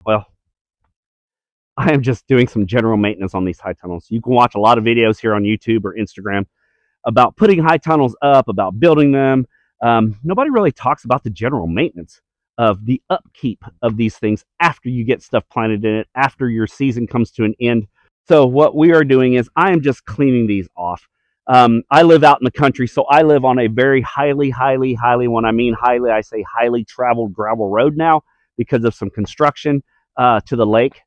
Well, I am just doing some general maintenance on these high tunnels. You can watch a lot of videos here on YouTube or Instagram about putting high tunnels up, about building them. Nobody really talks about the general maintenance of the upkeep of these things after you get stuff planted in it, after your season comes to an end. So what we are doing is I am just cleaning these off. I live out in the country, so I live on a very highly, when I mean highly, I say highly traveled gravel road now because of some construction to the lake.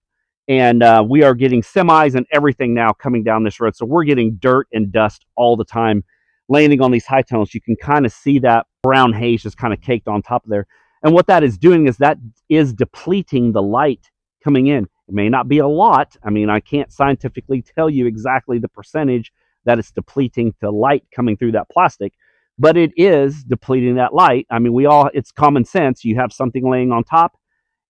And we are getting semis and everything now coming down this road. So we're getting dirt and dust all the time landing on these high tunnels. You can kind of see that brown haze just kind of caked on top of there. And what that is doing is that is depleting the light coming in. It may not be a lot. I mean, I can't scientifically tell you exactly the percentage that it's depleting the light coming through that plastic, but it is depleting that light. I mean, it's common sense. You have something laying on top,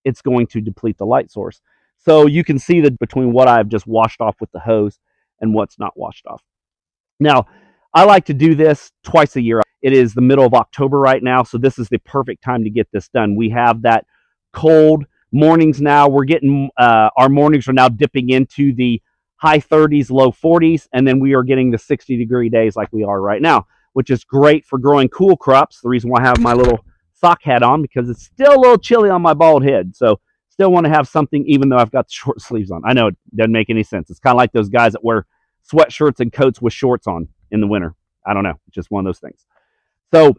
it's going to deplete the light source. So you can see that between what I've just washed off with the hose and what's not washed off. Now, I like to do this twice a year. It is the middle of October right now, so this is the perfect time to get this done. We have that cold mornings now. We're getting, our mornings are now dipping into the high 30s, low 40s, and then we are getting the 60-degree days like we are right now, which is great for growing cool crops. The reason why I have my little sock hat on, because it's still a little chilly on my bald head. So still want to have something even though I've got the short sleeves on. I know it doesn't make any sense. It's kind of like those guys that wear sweatshirts and coats with shorts on in the winter. I don't know. It's just one of those things. So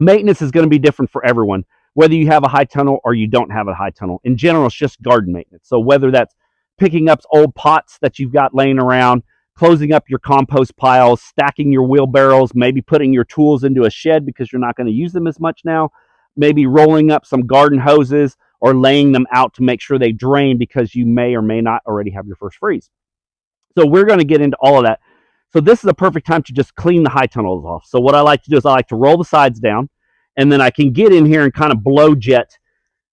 maintenance is going to be different for everyone, whether you have a high tunnel or you don't have a high tunnel. In general, it's just garden maintenance. So whether that's picking up old pots that you've got laying around, closing up your compost piles, stacking your wheelbarrows, maybe putting your tools into a shed because you're not going to use them as much now, maybe rolling up some garden hoses or laying them out to make sure they drain because you may or may not already have your first freeze. So we're going to get into all of that. So this is a perfect time to just clean the high tunnels off. So what I like to do is I like to roll the sides down, and then I can get in here and kind of blow jet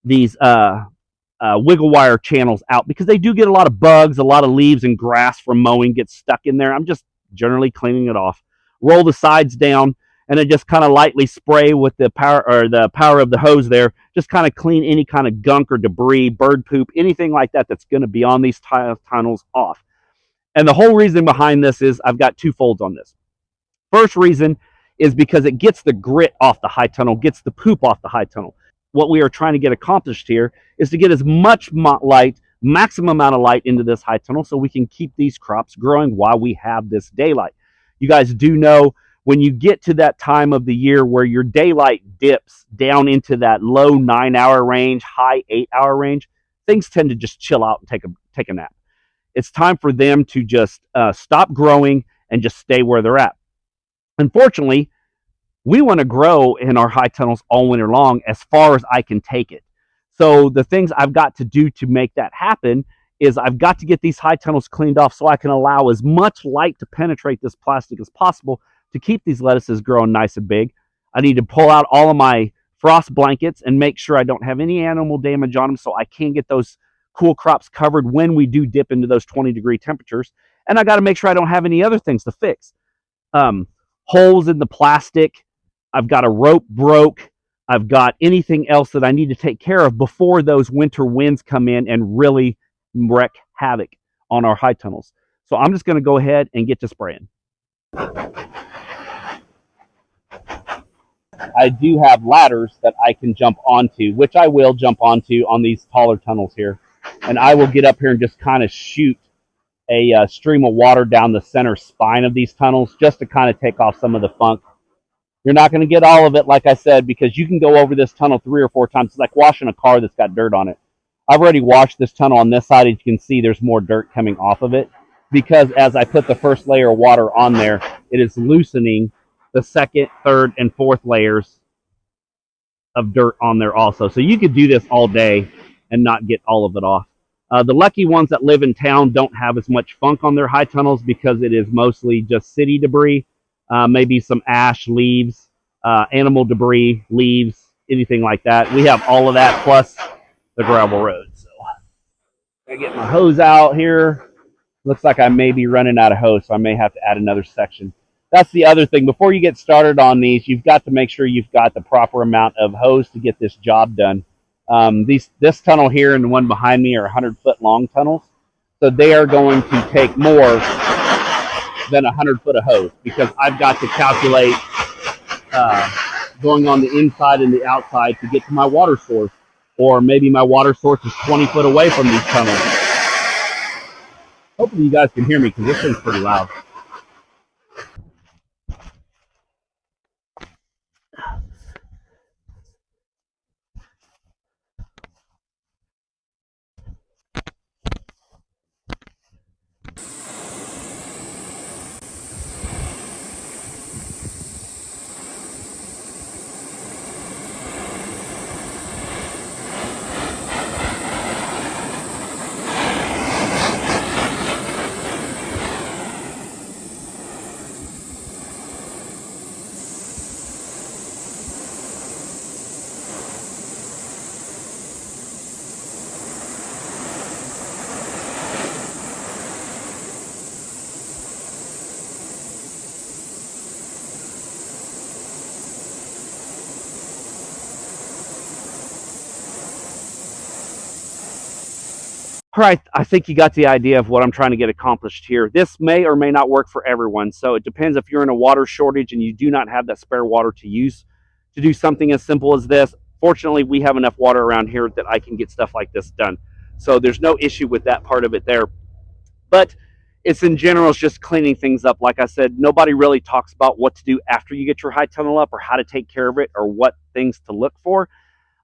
these wiggle wire channels out because they do get a lot of bugs, a lot of leaves and grass from mowing gets stuck in there. I'm just generally cleaning it off. Roll the sides down, and then just kind of lightly spray with the power of the hose there. Just kind of clean any kind of gunk or debris, bird poop, anything like that that's going to be on these tunnels off. And the whole reason behind this is I've got two folds on this. First reason is because it gets the grit off the high tunnel, gets the poop off the high tunnel. What we are trying to get accomplished here is to get as much light, maximum amount of light into this high tunnel so we can keep these crops growing while we have this daylight. You guys do know when you get to that time of the year where your daylight dips down into that low 9-hour range, high 8-hour range, things tend to just chill out and take a nap. It's time for them to just stop growing and just stay where they're at. Unfortunately, we want to grow in our high tunnels all winter long as far as I can take it. So the things I've got to do to make that happen is I've got to get these high tunnels cleaned off so I can allow as much light to penetrate this plastic as possible to keep these lettuces growing nice and big. I need to pull out all of my frost blankets and make sure I don't have any animal damage on them so I can get those cool crops covered when we do dip into those 20-degree temperatures. And I got to make sure I don't have any other things to fix. Holes in the plastic. I've got a rope broke. I've got anything else that I need to take care of before those winter winds come in and really wreak havoc on our high tunnels. So I'm just going to go ahead and get to spraying. I do have ladders that I can jump onto, which I will jump onto on these taller tunnels here. And I will get up here and just kind of shoot a stream of water down the center spine of these tunnels just to kind of take off some of the funk. You're not going to get all of it, like I said, because you can go over this tunnel 3 or 4 times. It's like washing a car that's got dirt on it. I've already washed this tunnel on this side. As you can see, there's more dirt coming off of it because as I put the first layer of water on there, it is loosening the second, third, and fourth layers of dirt on there also. So you could do this all day and not get all of it off. The lucky ones that live in town don't have as much funk on their high tunnels because it is mostly just city debris, maybe some ash, leaves, animal debris, leaves, anything like that. We have all of that plus the gravel road. So I get my hose out here. Looks like I may be running out of hose, so I may have to add another section. That's the other thing. Before you get started on these, you've got to make sure you've got the proper amount of hose to get this job done. This tunnel here and the one behind me are 100-foot long tunnels, so they are going to take more than 100 foot of hose because I've got to calculate uh, going on the inside and the outside to get to my water source, or maybe my water source is 20 foot away from these tunnels. Hopefully you guys can hear me because this thing's pretty loud. All right, I think you got the idea of what I'm trying to get accomplished here. This may or may not work for everyone, so it depends if you're in a water shortage and you do not have that spare water to use to do something as simple as this. Fortunately, we have enough water around here that I can get stuff like this done. So there's no issue with that part of it there. But it's in general, it's just cleaning things up. Like I said, nobody really talks about what to do after you get your high tunnel up or how to take care of it or what things to look for.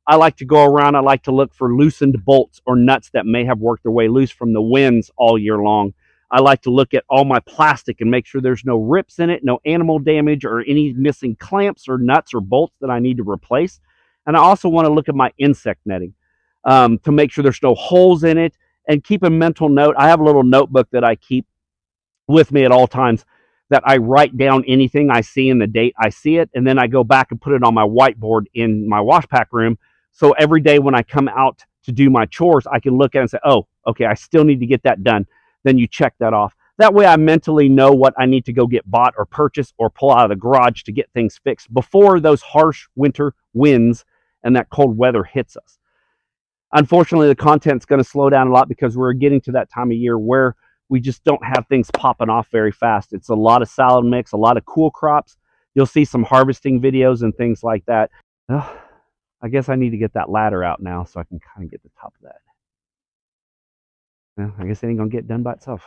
I like to go around, I like to look for loosened bolts or nuts that may have worked their way loose from the winds all year long. I like to look at all my plastic and make sure there's no rips in it, no animal damage, or any missing clamps or nuts or bolts that I need to replace. And I also want to look at my insect netting to make sure there's no holes in it and keep a mental note. I have a little notebook that I keep with me at all times that I write down anything I see and the date I see it, and then I go back and put it on my whiteboard in my wash pack room. So every day when I come out to do my chores, I can look at it and say, oh, okay, I still need to get that done. Then you check that off. That way I mentally know what I need to go get bought or purchase or pull out of the garage to get things fixed before those harsh winter winds and that cold weather hits us. Unfortunately, the content's going to slow down a lot because we're getting to that time of year where we just don't have things popping off very fast. It's a lot of salad mix, a lot of cool crops. You'll see some harvesting videos and things like that. I guess I need to get that ladder out now so I can kind of get the top of that. Well, I guess it ain't going to get done by itself.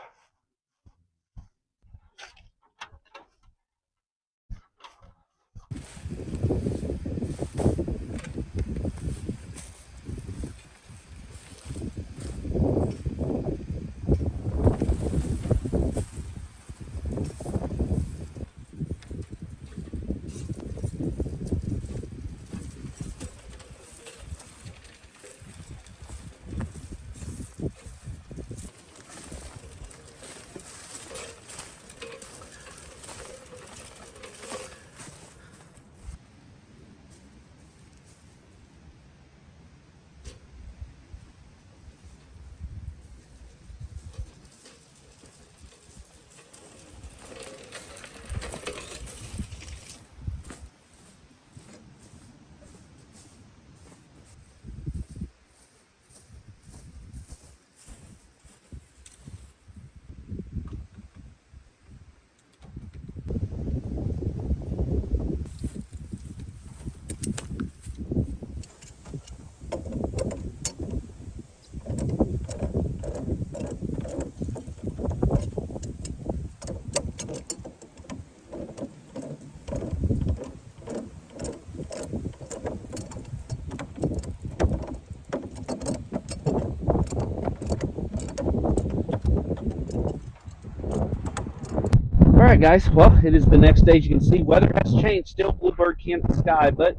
All right, guys. Well, it is the next day. As you can see, weather has changed. Still bluebird can't sky, but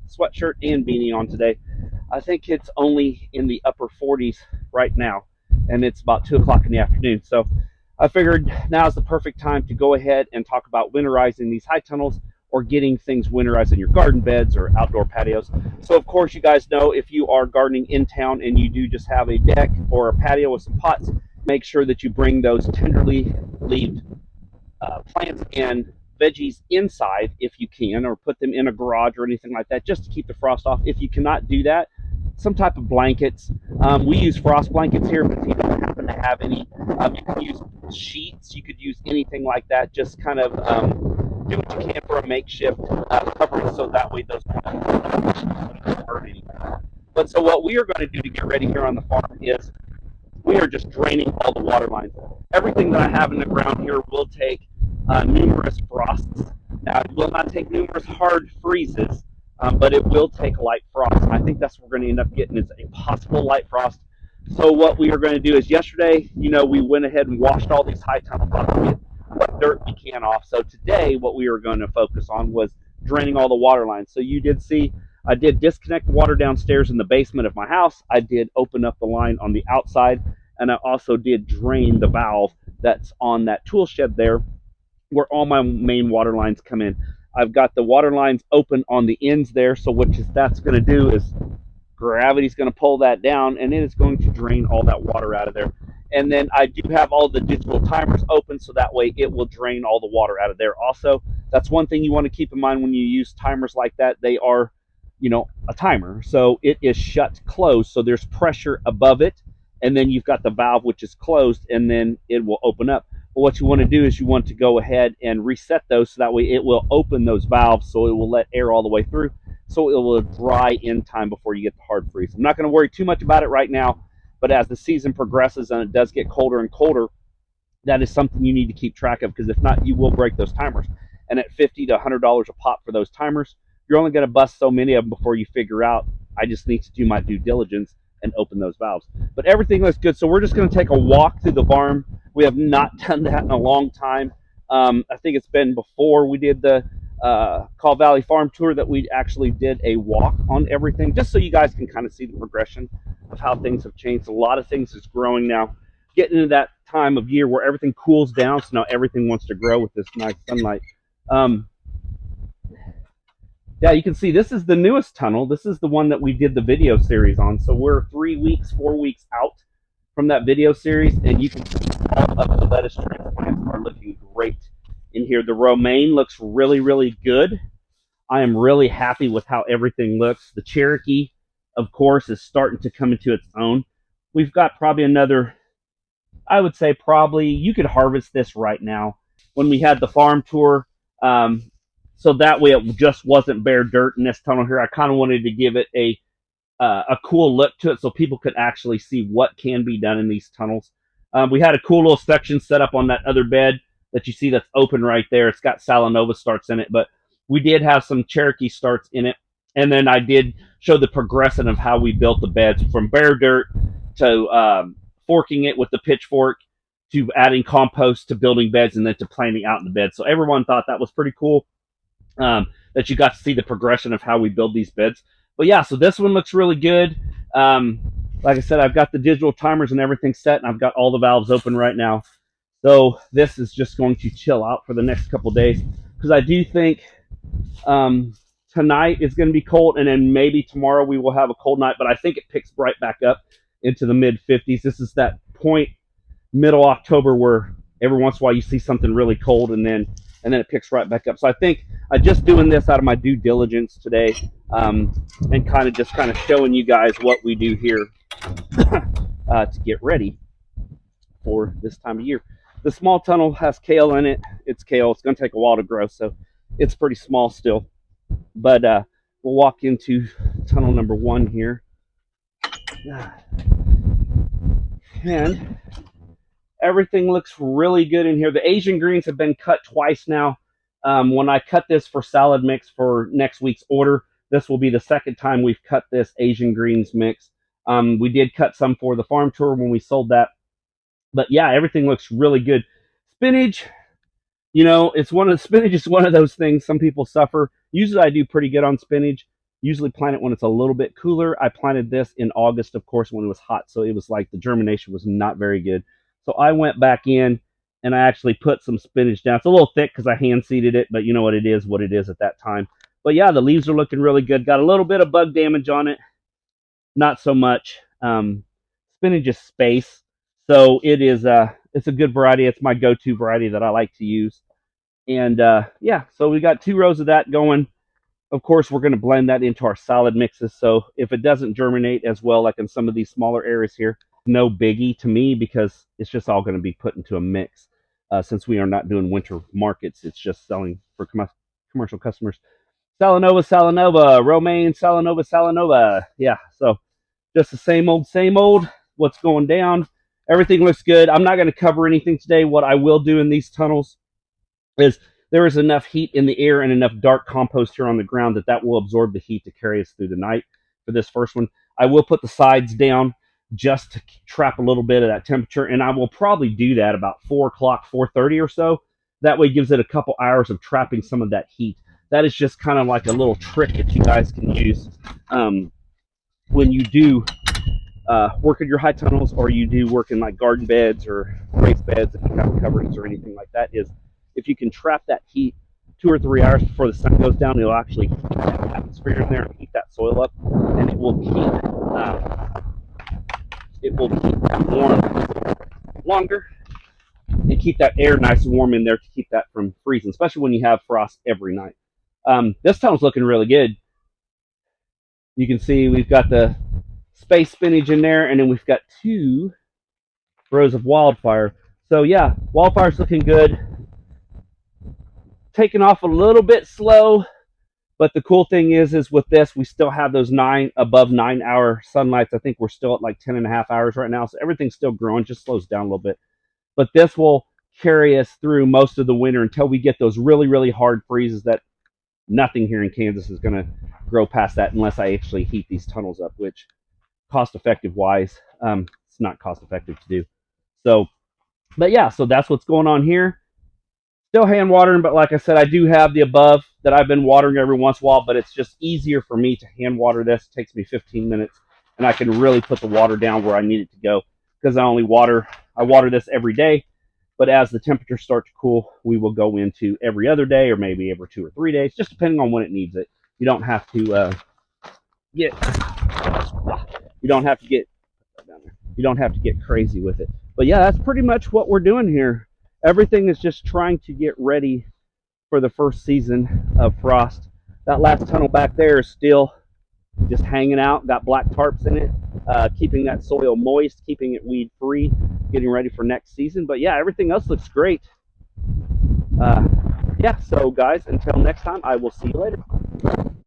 sweatshirt and beanie on today. I think it's only in the upper 40s right now, and it's about 2 o'clock in the afternoon. So I figured now is the perfect time to go ahead and talk about winterizing these high tunnels or getting things winterized in your garden beds or outdoor patios. So, of course, you guys know if you are gardening in town and you do just have a deck or a patio with some pots, make sure that you bring those tenderly leaved plants and veggies inside if you can, or put them in a garage or anything like that just to keep the frost off. If you cannot do that, some type of blankets. We use frost blankets here, but if you don't happen to have any, you can use sheets. You could use anything like that. Just kind of do what you can for a makeshift covering, so that way those don't hurt anything. But so what we are going to do to get ready here on the farm is we are just draining all the water lines. Everything that I have in the ground here will take numerous frosts. Now, it will not take numerous hard freezes, but it will take light frost. And I think that's what we're going to end up getting, is a possible light frost. So what we are going to do is, yesterday, we went ahead and washed all these high tunnels off to get what dirt we can off. So today, what we were going to focus on was draining all the water lines. So you did see I did disconnect the water downstairs in the basement of my house. I did open up the line on the outside, and I also did drain the valve that's on that tool shed there, where all my main water lines come in. I've got the water lines open on the ends there, so what that's going to do is gravity's going to pull that down, and then it's going to drain all that water out of there. And then I do have all the digital timers open, so that way it will drain all the water out of there also. That's one thing you want to keep in mind when you use timers like that. They are, a timer, so it is shut closed, so there's pressure above it, and then you've got the valve which is closed, and then it will open up. But what you want to do is you want to go ahead and reset those, so that way it will open those valves, so it will let air all the way through, so it will dry in time before you get the hard freeze. I'm not going to worry too much about it right now, but as the season progresses and it does get colder and colder, that is something you need to keep track of, because if not, you will break those timers. And at $50 to $100 a pop for those timers, you're only going to bust so many of them before you figure out, I just need to do my due diligence and open those valves. But everything looks good, so we're just going to take a walk through the farm. We have not done that in a long time. I think it's been before we did the Call Valley Farm Tour that we actually did a walk on everything, just so you guys can kind of see the progression of how things have changed. A lot of things is growing now. Getting into that time of year where everything cools down, so now everything wants to grow with this nice sunlight. Yeah, you can see this is the newest tunnel. This is the one that we did the video series on. So we're 4 weeks out from that video series, and you can see all of the lettuce transplants are looking great in here. The romaine looks really, really good. I am really happy with how everything looks. The Cherokee, of course, is starting to come into its own. We've got probably another, I would say probably, you could harvest this right now. When we had the farm tour, so that way it just wasn't bare dirt in this tunnel here. I kind of wanted to give it a cool look to it, so people could actually see what can be done in these tunnels. We had a cool little section set up on that other bed that you see that's open right there. It's got Salanova starts in it, but we did have some Cherokee starts in it. And then I did show the progression of how we built the beds, from bare dirt to forking it with the pitchfork, to adding compost, to building beds, and then to planting out in the bed. So everyone thought that was pretty cool, that you got to see the progression of how we build these beds. But yeah, so this one looks really good. Like I said, I've got the digital timers and everything set, and I've got all the valves open right now. So this is just going to chill out for the next couple days, because I do think tonight is going to be cold, and then maybe tomorrow we will have a cold night, but I think it picks right back up into the mid 50s. This is that point, middle October, where every once in a while you see something really cold, and then it picks right back up. So I think I'm just doing this out of my due diligence today, and kind of showing you guys what we do here to get ready for this time of year. The small tunnel has kale in it. It's kale. It's going to take a while to grow, so it's pretty small still. But we'll walk into tunnel number 1 here. And everything looks really good in here. The Asian greens have been cut twice now. When I cut this for salad mix for next week's order, this will be the second time we've cut this Asian greens mix. We did cut some for the farm tour when we sold that. But yeah, everything looks really good. Spinach, spinach is one of those things some people suffer. Usually I do pretty good on spinach. Usually plant it when it's a little bit cooler. I planted this in August, of course, when it was hot, so it was like the germination was not very good. So I went back in and I actually put some spinach down. It's a little thick because I hand seeded it, but you know what it is at that time. But yeah, the leaves are looking really good. Got a little bit of bug damage on it. Not so much. Spinach is space. So it's a good variety. It's my go-to variety that I like to use. And yeah, so we got 2 rows of that going. Of course, we're going to blend that into our salad mixes. So if it doesn't germinate as well, like in some of these smaller areas here, no biggie to me because it's just all going to be put into a mix. Since we are not doing winter markets, it's just selling for commercial customers. Salanova, Salanova, romaine, Salanova, Salanova. Yeah, so just the same old, same old. What's going down? Everything looks good. I'm not going to cover anything today. What I will do in these tunnels is there is enough heat in the air and enough dark compost here on the ground that will absorb the heat to carry us through the night. For this first one, I will put the sides down just to trap a little bit of that temperature, and I will probably do that about 4 o'clock, 4:30 or so. That way, gives it a couple hours of trapping some of that heat. That is just kind of like a little trick that you guys can use when you do work in your high tunnels, or you do work in like garden beds or raised beds if you have coverings or anything like that, is if you can trap that heat 2 or 3 hours before the sun goes down, it'll actually heat that atmosphere in there and heat that soil up, and it will keep that warm longer and keep that air nice and warm in there to keep that from freezing, especially when you have frost every night. This tunnel's looking really good. You can see we've got the space spinach in there, and then we've got 2 rows of wildfire. So yeah, wildfire's looking good. Taking off a little bit slow, but the cool thing is with this, we still have those above 9 hour sunlights. I think we're still at like 10.5 hours right now. So everything's still growing, just slows down a little bit. But this will carry us through most of the winter until we get those really, really hard freezes that nothing here in Kansas is going to grow past that unless I actually heat these tunnels up, which cost effective wise, it's not cost effective to do. So, but yeah, so that's what's going on here. Still hand watering, but like I said, I do have the above that I've been watering every once in a while, but it's just easier for me to hand water this. It takes me 15 minutes, and I can really put the water down where I need it to go because I water this every day, but as the temperatures start to cool, we will go into every other day or maybe every 2 or 3 days, just depending on when it needs it. You don't have to get, you don't have to get, you don't have to get crazy with it. But yeah, that's pretty much what we're doing here. Everything is just trying to get ready for the first season of frost. That last tunnel back there is still just hanging out, got black tarps in it, keeping that soil moist, keeping it weed free, getting ready for next season. But yeah, everything else looks great. Yeah, so guys, until next time, I will see you later.